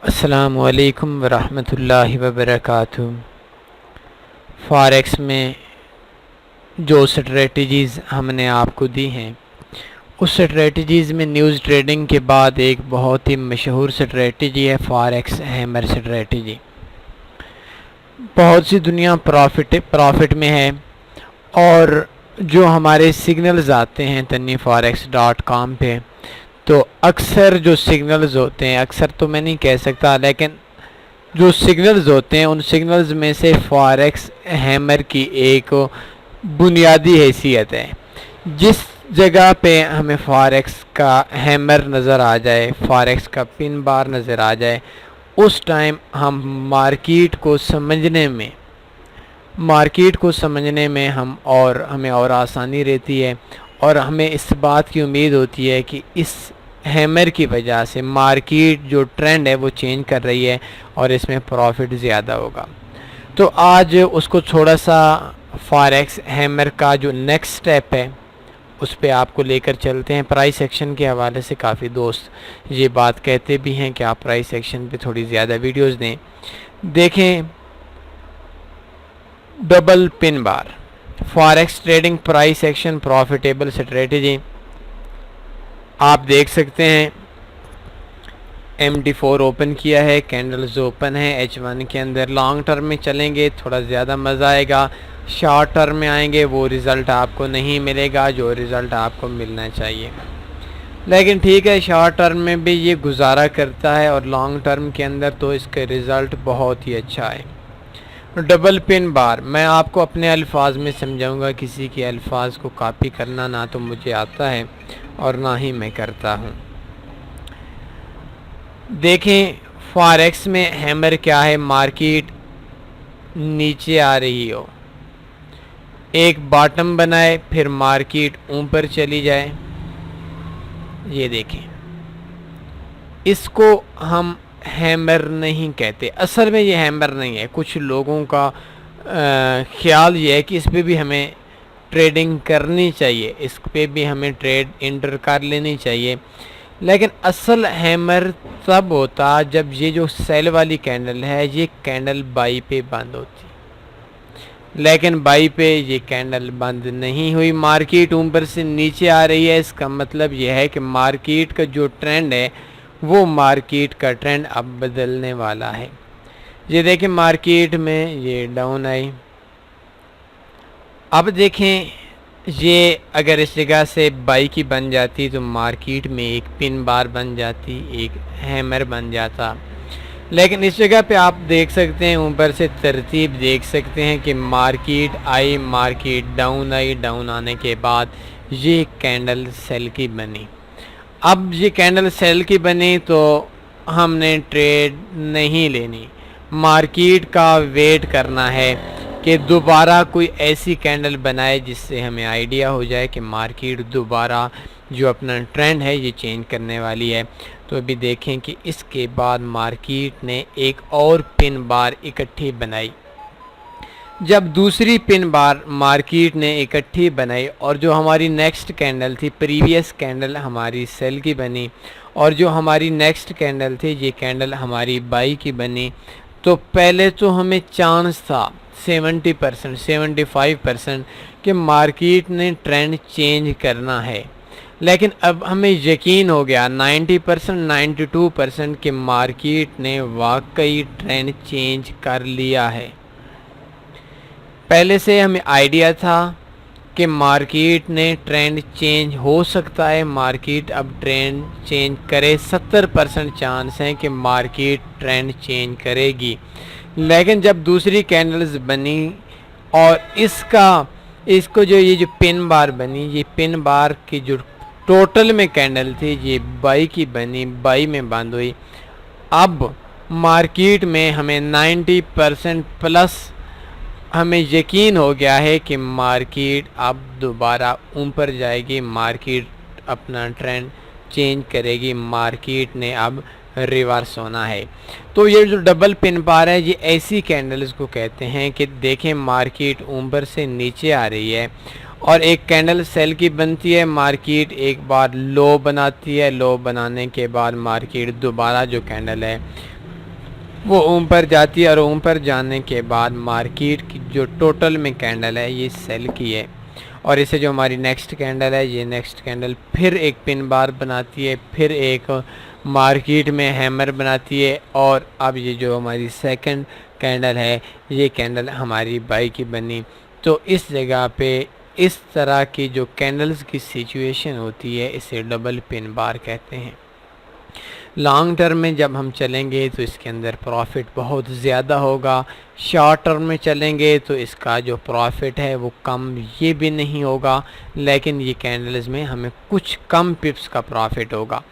अस्सलामु अलैकुम वरहमतुल्लाहि वबरकातुहू। फॉरेक्स में जो स्ट्रेटजीज़ हमने आपको दी हैं, उस स्ट्रेटजीज़ में न्यूज़ ट्रेडिंग के बाद एक बहुत ही मशहूर स्ट्रेटजी है फॉरेक्स हैमर स्ट्रेटजी। बहुत सी दुनिया प्रॉफिट में है और जो हमारे सिग्नल्स आते हैं taniforex.com पे, तो अक्सर जो सिग्नल्स होते हैं, अक्सर तो मैं नहीं कह सकता, लेकिन जो सिग्नल्स होते हैं उन सिग्नल्स में से फॉरेक्स हैमर की एक बुनियादी हैसियत है। जिस जगह पे हमें फॉरेक्स का हैमर नज़र आ जाए, फॉरेक्स का पिन बार नज़र आ जाए, उस टाइम हम मार्केट को समझने में हमें और आसानी रहती है और हमें इस बात की उम्मीद होती है कि इस हैमर की वजह से मार्केट जो ट्रेंड है वो चेंज कर रही है और इसमें प्रॉफिट ज़्यादा होगा। तो आज उसको थोड़ा सा फॉरेक्स हैमर का जो नेक्स्ट स्टेप है उस पे आपको लेकर चलते हैं। प्राइस एक्शन के हवाले से काफ़ी दोस्त ये बात कहते भी हैं कि आप प्राइस एक्शन पे थोड़ी ज़्यादा वीडियोस दें। देखें, double pin bar forex trading price action profitable strategy आप देख सकते हैं। MT4 ओपन किया है, कैंडल्स ओपन है H1 के अंदर। लॉन्ग टर्म में चलेंगे थोड़ा ज़्यादा मज़ा आएगा, शॉर्ट टर्म में आएंगे वो रिज़ल्ट आपको नहीं मिलेगा जो रिज़ल्ट आपको मिलना चाहिए। लेकिन ठीक है, शॉर्ट टर्म में भी ये गुजारा करता है और लॉन्ग टर्म के अंदर तो इसका रिज़ल्ट बहुत ही अच्छा है। डबल पिन बार मैं आपको अपने अल्फाज में समझाऊंगा, किसी के अल्फाज को कॉपी करना ना तो मुझे आता है और ना ही मैं करता हूँ। देखें, फॉरेक्स में हैमर क्या है, मार्केट नीचे आ रही हो, एक बॉटम बनाए, फिर मार्केट ऊपर चली जाए। ये देखें, इसको हम हैमर नहीं कहते। असल में ये हैमर नहीं है। कुछ लोगों का ख्याल ये है कि इस पे भी हमें ट्रेडिंग करनी चाहिए, इस पे भी हमें ट्रेड इंटर कर लेनी चाहिए, लेकिन असल हैमर तब होता जब ये जो सेल वाली कैंडल है ये कैंडल बाई पे बंद होती, लेकिन बाई पे ये कैंडल बंद नहीं हुई, मार्केट ऊपर से नीचे आ रही है। इसका मतलब यह है कि मार्केट का जो ट्रेंड है वो मार्केट का ट्रेंड अब बदलने वाला है। ये देखें, मार्केट में ये डाउन आई। अब देखें, ये अगर इस जगह से बाई की बन जाती तो मार्केट में एक पिन बार बन जाती, एक हैमर बन जाता, लेकिन इस जगह पे आप देख सकते हैं, ऊपर से तरतीब देख सकते हैं कि market I, market down I, down आने के बाद ये कैंडल सेल की बनी। अब ये कैंडल सेल की बनी तो हमने ट्रेड नहीं लेनी, मार्केट का वेट करना है कि दोबारा कोई ऐसी कैंडल बनाए जिससे हमें आइडिया हो जाए कि मार्केट दोबारा जो अपना ट्रेंड है ये चेंज करने वाली है। तो अभी देखें कि इसके बाद मार्केट ने एक और पिन बार इकट्ठी बनाई। जब दूसरी पिन बार मार्केट ने इकट्ठी बनाई और जो हमारी नेक्स्ट कैंडल थी, प्रीवियस कैंडल हमारी सेल की बनी और जो हमारी नेक्स्ट कैंडल थी ये कैंडल हमारी बाई की बनी, तो पहले तो हमें चांस था 70% 75% कि मार्केट ने ट्रेंड चेंज करना है, लेकिन अब हमें यकीन हो गया 90% 92% कि मार्केट ने वाकई ट्रेंड चेंज कर लिया है। पहले से हमें आइडिया था कि मार्केट ने ट्रेंड चेंज हो सकता है, मार्केट अब ट्रेंड चेंज करे, 70% चांस हैं कि मार्केट ट्रेंड चेंज करेगी। लेकिन जब दूसरी कैंडल्स बनी और इसको जो ये जो पिन बार बनी, ये पिन बार की जो टोटल में कैंडल थी ये बाई की बनी, बाई में बंद हुई। अब मार्केट में हमें 90% प्लस हमें यकीन हो गया है कि मार्केट अब दोबारा ऊपर जाएगी, मार्केट अपना ट्रेंड चेंज करेगी, मार्केट ने अब रिवर्स होना है। तो ये जो डबल पिन बार है ये ऐसी कैंडल्स को कहते हैं कि देखें, मार्केट ऊपर से नीचे आ रही है और एक कैंडल सेल की बनती है, मार्केट एक बार लो बनाती है, लो बनाने के बाद मार्केट दोबारा जो कैंडल है वो ऊपर जाती है और ऊपर जाने के बाद मार्केट की जो टोटल में कैंडल है ये सेल की है, और इसे जो हमारी नेक्स्ट कैंडल है, ये नेक्स्ट कैंडल फिर एक पिन बार बनाती है, फिर एक मार्केट में हैमर बनाती है, और अब ये जो हमारी सेकंड कैंडल है ये कैंडल हमारी बाई की बनी। तो इस जगह पे इस तरह की जो कैंडल्स की सिचुएशन होती है इसे डबल पिन बार कहते हैं। लॉन्ग टर्म में जब हम चलेंगे तो इसके अंदर प्रॉफिट बहुत ज़्यादा होगा, शॉर्ट टर्म में चलेंगे तो इसका जो प्रॉफिट है वो कम ये भी नहीं होगा, लेकिन ये कैंडल्स में हमें कुछ कम पिप्स का प्रॉफिट होगा।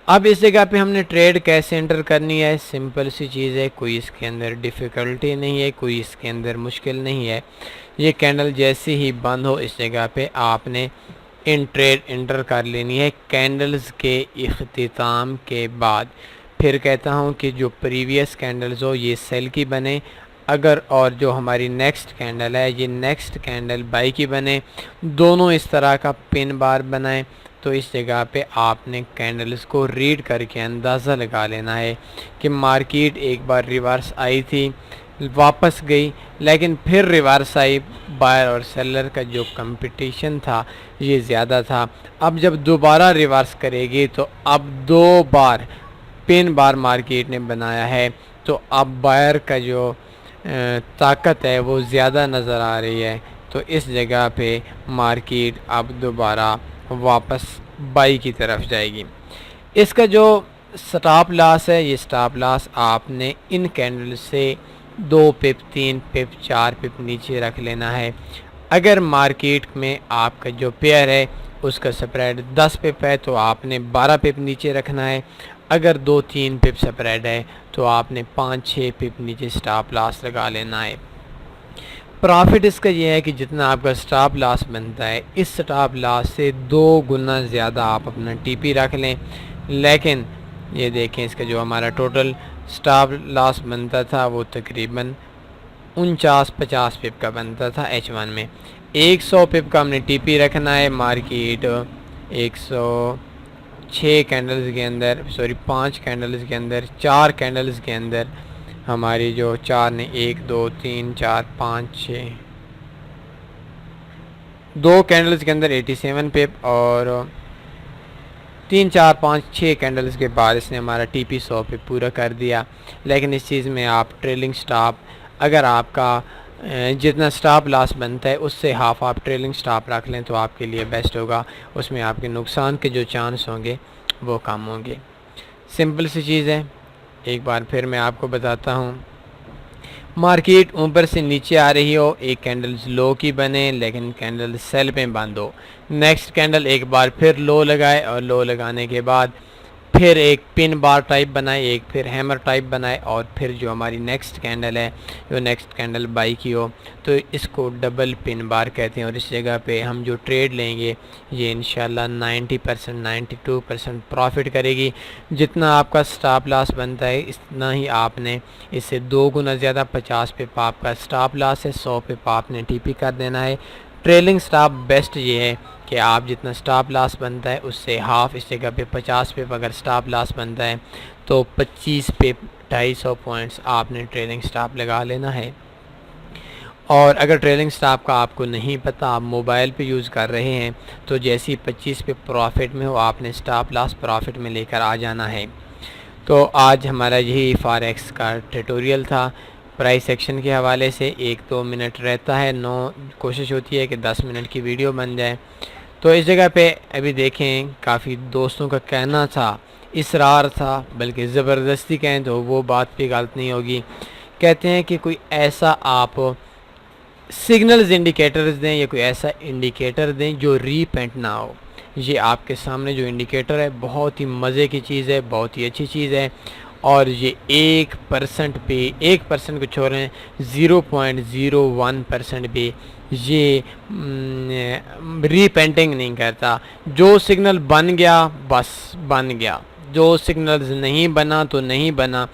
अब इस जगह पे हमने ट्रेड कैसे एंटर करनी है, सिंपल सी चीज़ है, कोई इसके अंदर डिफ़िकल्टी नहीं है, कोई इसके अंदर मुश्किल नहीं है। ये कैंडल जैसे ही बंद हो इस जगह पे आपने इन ट्रेड एंटर कर लेनी है कैंडल्स के इख्तिताम के बाद। फिर कहता हूँ कि जो प्रीवियस कैंडल्स हो ये सेल की बने, अगर और जो हमारी नेक्स्ट कैंडल है ये नेक्स्ट कैंडल बाई की बने, दोनों इस तरह का पिन बार बनाएं। तो इस जगह पे आपने कैंडल्स को रीड करके अंदाज़ा लगा लेना है कि मार्केट एक बार रिवर्स आई थी, वापस गई, लेकिन फिर रिवर्स आई। बायर और सेलर का जो कंपटीशन था ये ज़्यादा था। अब जब दोबारा रिवर्स करेगी तो अब 2 बार पिन बार मार्केट ने बनाया है, तो अब बायर का जो ताकत है वो ज़्यादा नज़र आ रही है। तो इस जगह पे मार्केट अब दोबारा वापस बाई की तरफ जाएगी। इसका जो स्टॉप लॉस है, ये स्टॉप लॉस आपने इन कैंडल से 2 पिप, 3 पिप, 4 पिप नीचे रख लेना है। अगर मार्केट में आपका जो पेयर है उसका स्प्रेड 10 पिप है तो आपने 12 पिप नीचे रखना है। अगर 2-3 पिप स्प्रेड है तो आपने 5-6 पिप नीचे स्टॉप लॉस लगा लेना है। प्रॉफिट इसका ये है कि जितना आपका स्टॉप लॉस बनता है इस स्टॉप लॉस से 2 गुना ज़्यादा आप अपना टीपी रख लें। लेकिन ये देखें इसका जो हमारा टोटल स्टॉप लॉस बनता था वो तकरीबन 49-50 पिप का बनता था H1 में। 100 पिप का हमने टीपी रखना है। मार्केट 106 कैंडल्स के अंदर, सॉरी 5 कैंडल्स के अंदर, 4 कैंडल्स के अंदर हमारी जो 4 ने 1 2 3 4 5 6 2 कैंडल्स के अंदर 87 पिप और 3 4 5 6 कैंडल्स के बाद इसने हमारा टीपी 100 पे पूरा कर दिया। लेकिन इस चीज़ में आप ट्रेलिंग स्टॉप, अगर आपका जितना स्टॉप लॉस बनता है उससे हाफ आप ट्रेलिंग स्टॉप रख लें तो आपके लिए बेस्ट होगा। उसमें आपके नुकसान के जो चांस होंगे वो कम होंगे। सिंपल सी चीज़ है, एक बार फिर मैं आपको बताता हूँ। मार्केट ऊपर से नीचे आ रही हो, एक कैंडल लो की बने लेकिन कैंडल सेल पे बंद हो, नेक्स्ट कैंडल एक बार फिर लो लगाए और लो लगाने के बाद फिर एक पिन बार टाइप बनाए, एक फिर हैमर टाइप बनाए, और फिर जो हमारी नेक्स्ट कैंडल है वो नेक्स्ट कैंडल बाई की हो तो इसको डबल पिन बार कहते हैं। और इस जगह पे हम जो ट्रेड लेंगे ये इंशाल्लाह 90% 92% प्रॉफिट करेगी। जितना आपका स्टॉप लॉस बनता है इतना ही आपने इससे 2 गुना ज़्यादा 50 पिप आपका स्टॉप लॉस है, 100 पिप आपने टीपी कर देना है। ट्रेलिंग स्टॉप बेस्ट ये है कि आप जितना स्टॉप लॉस बनता है उससे हाफ, इस जगह पे 50 पिप अगर स्टॉप लॉस बनता है तो 25 पिप 250 पॉइंट्स आपने ट्रेलिंग स्टॉप लगा लेना है। और अगर ट्रेलिंग स्टॉप का आपको नहीं पता, आप मोबाइल पे यूज़ कर रहे हैं, तो जैसे ही 25 पिप प्रॉफिट में हो आपने स्टॉप लॉस प्रॉफिट में लेकर आ जाना है। तो आज हमारा यही फॉरेक्स का ट्यूटोरियल था। प्राइस सेक्शन के हवाले से 1-2 मिनट रहता है, कोशिश होती है कि 10 मिनट की वीडियो बन जाए। तो इस जगह पे अभी देखें काफ़ी दोस्तों का कहना था, इसरार था, बल्कि ज़बरदस्ती कहें तो वो बात भी गलत नहीं होगी। कहते हैं कि कोई ऐसा आप सिग्नल्स इंडिकेटर्स दें या कोई ऐसा इंडिकेटर दें जो रीपेंट ना हो। ये आपके सामने जो इंडिकेटर है बहुत ही मज़े की चीज़ है, बहुत ही अच्छी चीज़ है। और ये 1% पे, 1% को छोड़ें 0.01% पे ये रीपेंटिंग नहीं करता। जो सिग्नल बन गया बस बन गया, जो सिग्नल्स नहीं बना तो नहीं बना,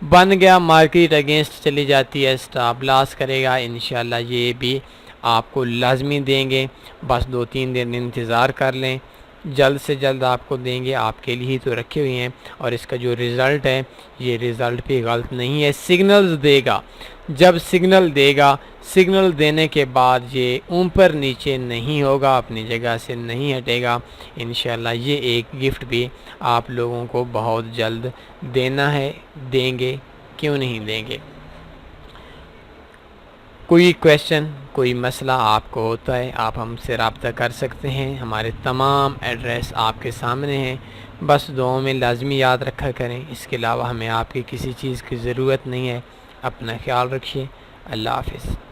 बन गया मार्केट अगेंस्ट चली जाती है, स्टॉप लॉस करेगा। इंशाल्लाह ये भी आपको लाजमी देंगे, बस 2-3 दिन इंतज़ार कर लें। जल्द से जल्द आपको देंगे, आपके लिए ही तो रखे हुए हैं। और इसका जो रिज़ल्ट है ये रिज़ल्ट भी गलत नहीं है, सिग्नल्स देगा। जब सिग्नल देगा, सिग्नल देने के बाद ये ऊपर नीचे नहीं होगा, अपनी जगह से नहीं हटेगा। इंशाल्लाह ये एक गिफ्ट भी आप लोगों को बहुत जल्द देना है, देंगे, क्यों नहीं देंगे। कोई क्वेश्चन, कोई मसला आपको होता है, आप हमसे रब्ता कर सकते हैं। हमारे तमाम एड्रेस आपके सामने हैं, बस दुआओं में लाजमी याद रखा करें। इसके अलावा हमें आपकी किसी चीज़ की ज़रूरत नहीं है। अपना ख्याल रखिए। अल्लाह हाफ़िज़।